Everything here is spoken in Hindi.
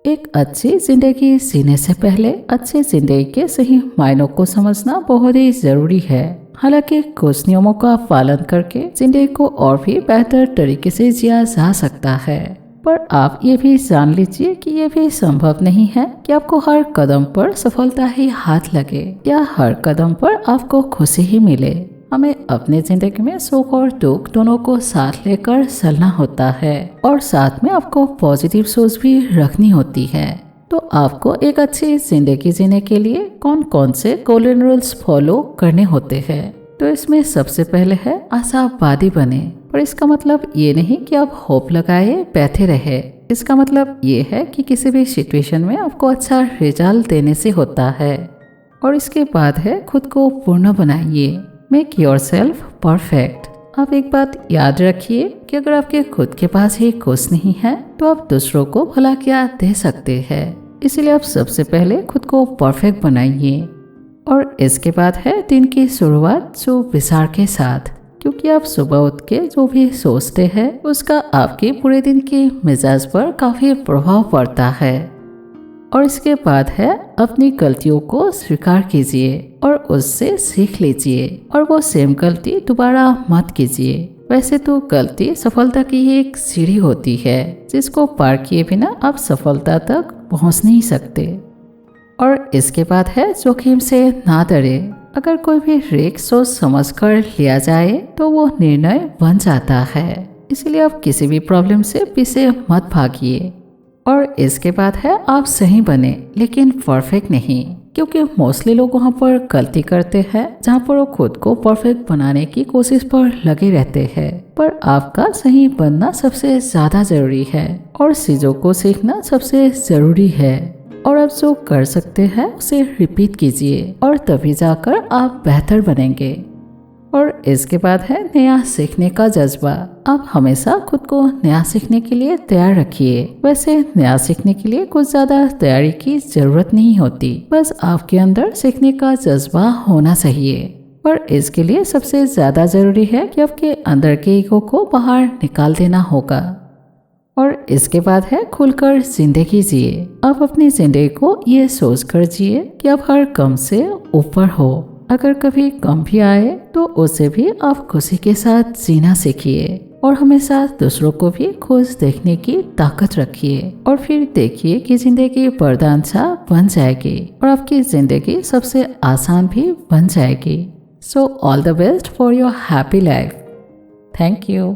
एक अच्छी जिंदगी जीने से पहले अच्छी जिंदगी के सही मायनों को समझना बहुत ही जरूरी है। हालांकि कुछ नियमों का पालन करके जिंदगी को और भी बेहतर तरीके से जिया जा सकता है, पर आप ये भी जान लीजिए कि ये भी संभव नहीं है कि आपको हर कदम पर सफलता ही हाथ लगे या हर कदम पर आपको खुशी ही मिले। हमें अपनी जिंदगी में सुख और दुख दोनों को साथ लेकर चलना होता है और साथ में आपको पॉजिटिव सोच भी रखनी होती है। तो आपको एक अच्छी जिंदगी जीने के लिए कौन कौन से गोल्डन रूल्स फॉलो करने होते हैं? तो इसमें सबसे पहले है आशावादी बने। पर इसका मतलब ये नहीं कि आप होप लगाए बैठे रहे। इसका मतलब ये है कि किसी भी सिचुएशन में आपको अच्छा रिजल्ट देने से होता है। और इसके बाद है खुद को पूर्ण बनाइए। Make yourself perfect. आप एक बात याद रखिए कि अगर आपके खुद के पास ही कुछ नहीं है तो आप दूसरों को भला क्या दे सकते हैं। इसलिए आप सबसे पहले खुद को परफेक्ट बनाइए। और इसके बाद है दिन की शुरुआत जो विचार के साथ, क्योंकि आप सुबह उठ के जो भी सोचते हैं उसका आपके पूरे दिन के मिजाज पर काफी प्रभाव पड़ता है। और इसके बाद है अपनी गलतियों को स्वीकार कीजिए और उससे सीख लीजिए और वो सेम गलती दोबारा मत कीजिए। वैसे तो गलती सफलता की एक सीढ़ी होती है जिसको पार किए बिना आप सफलता तक पहुंच नहीं सकते। और इसके बाद है जोखिम से ना डरे। अगर कोई भी रिस्क सोच समझ कर लिया जाए तो वो निर्णय बन जाता है। इसलिए आप किसी भी प्रॉब्लम से पीछे मत भागिए। और इसके बाद है आप सही बने लेकिन परफेक्ट नहीं, क्योंकि मोस्टली लोग वहाँ पर गलती करते हैं जहाँ पर वो खुद को परफेक्ट बनाने की कोशिश पर लगे रहते हैं। पर आपका सही बनना सबसे ज्यादा जरूरी है और चीजों को सीखना सबसे जरूरी है। और आप जो कर सकते हैं उसे रिपीट कीजिए और तभी जाकर आप बेहतर बनेंगे। और इसके बाद है नया सीखने का जज्बा। आप हमेशा खुद को नया सीखने के लिए तैयार रखिए। वैसे नया सीखने के लिए कुछ ज्यादा तैयारी की जरूरत नहीं होती, बस आपके अंदर सीखने का जज्बा होना चाहिए। और इसके लिए सबसे ज्यादा जरूरी है कि आपके अंदर के ईगो को बाहर निकाल देना होगा। और इसके बाद है खुलकर जिंदगी जिए। आप अपनी जिंदगी को ये सोच कर जिए कि आप हर गम से ऊपर हो। अगर कभी गम भी आए तो उसे भी आप खुशी के साथ जीना सीखिए और हमेशा दूसरों को भी खुश देखने की ताकत रखिए। और फिर देखिए कि जिंदगी वरदान सा बन जाएगी और आपकी जिंदगी सबसे आसान भी बन जाएगी। So all the best for your happy life. Thank you.